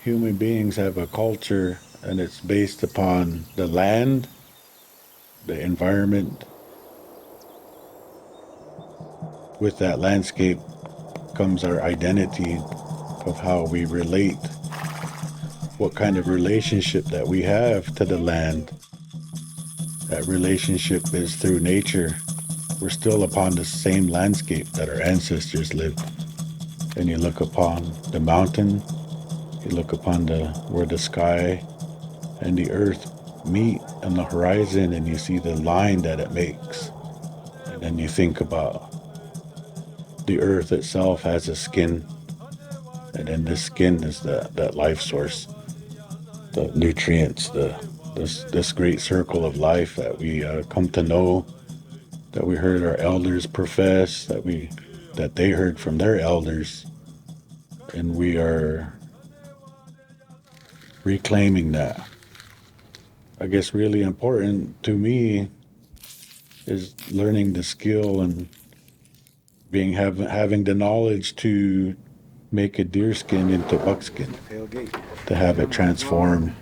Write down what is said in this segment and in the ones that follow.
human beings have a culture, and it's based upon the land, the environment. With that landscape comes our identity of how we relate, what kind of relationship that we have to the land. That relationship is through nature. We're still upon the same landscape that our ancestors lived. And you look upon the mountain, you look upon where the sky and the earth meet on the horizon, and you see the line that it makes. And then you think about the earth itself has a skin, and then this skin is that life source, the nutrients, this great circle of life that we come to know, that we heard our elders profess, that they heard from their elders, and we are reclaiming that. I guess really important to me is learning the skill and having the knowledge to make a deer skin into buckskin, to have it transform.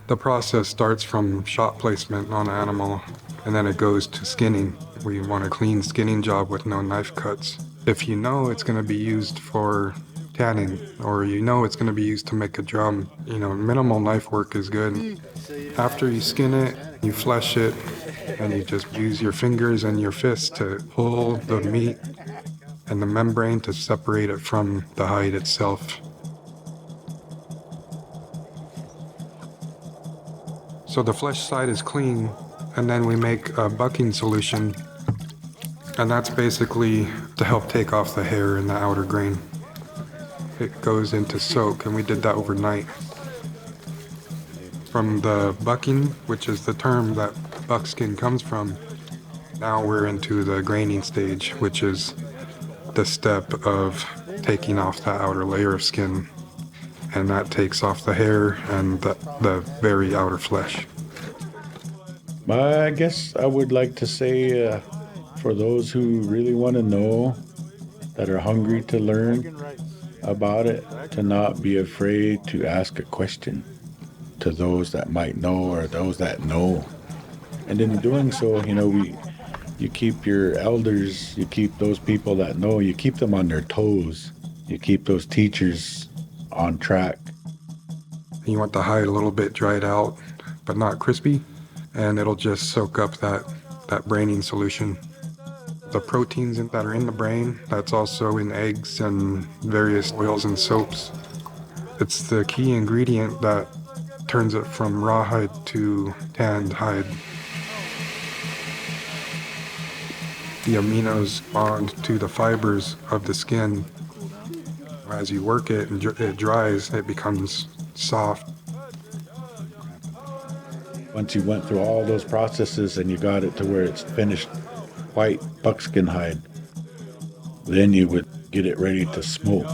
The process starts from shot placement on an animal, and then it goes to skinning. We want a clean skinning job with no knife cuts. If you know it's going to be used for tanning, or you know it's going to be used to make a drum, minimal knife work is good. After you skin it, you flesh it, and you just use your fingers and your fists to pull the meat and the membrane to separate it from the hide itself. So the flesh side is clean, and then we make a bucking solution, and that's basically to help take off the hair and the outer grain. It goes into soak, and we did that overnight. From the bucking, which is the term that buckskin comes from, now we're into the graining stage, which is the step of taking off the outer layer of skin, and that takes off the hair and the very outer flesh. I guess I would like to say, for those who really want to know, that are hungry to learn about it, to not be afraid to ask a question to those that might know or those that know. And in doing so, you keep your elders, you keep those people that know, you keep them on their toes. You keep those teachers on track. You want the hide a little bit dried out, but not crispy, and it'll just soak up that braining solution. The proteins that are in the brain, that's also in eggs and various oils and soaps. It's the key ingredient that turns it from rawhide to tanned hide. The aminos bond to the fibers of the skin. As you work it and it dries, it becomes soft. Once you went through all those processes and you got it to where it's finished white buckskin hide, then you would get it ready to smoke.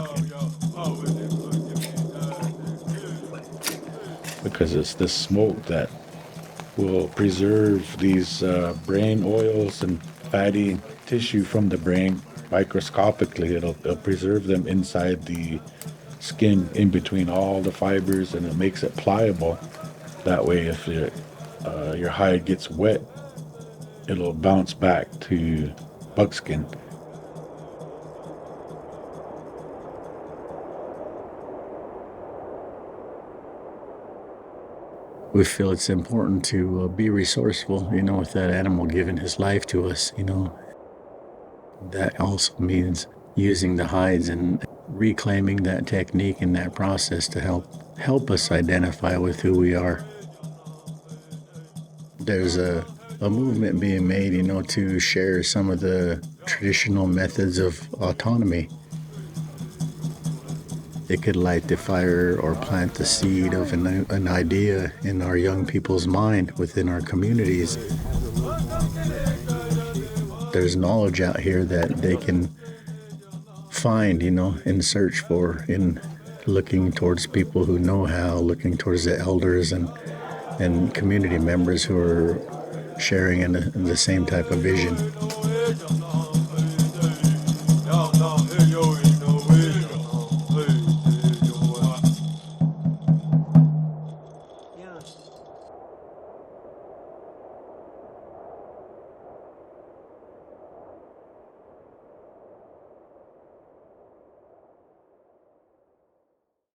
Because it's the smoke that will preserve these brain oils and fatty tissue from the brain microscopically. It'll preserve them inside the skin, in between all the fibers, and it makes it pliable. That way, if your hide gets wet, it'll bounce back to buckskin. We feel it's important to be resourceful, with that animal giving his life to us, That also means using the hides and reclaiming that technique and that process to help us identify with who we are. There's a movement being made, to share some of the traditional methods of autonomy. It could light the fire or plant the seed of an idea in our young people's mind within our communities. There's knowledge out here that they can find, and search for, in looking towards people who know how, looking towards the elders and community members who are sharing in the same type of vision.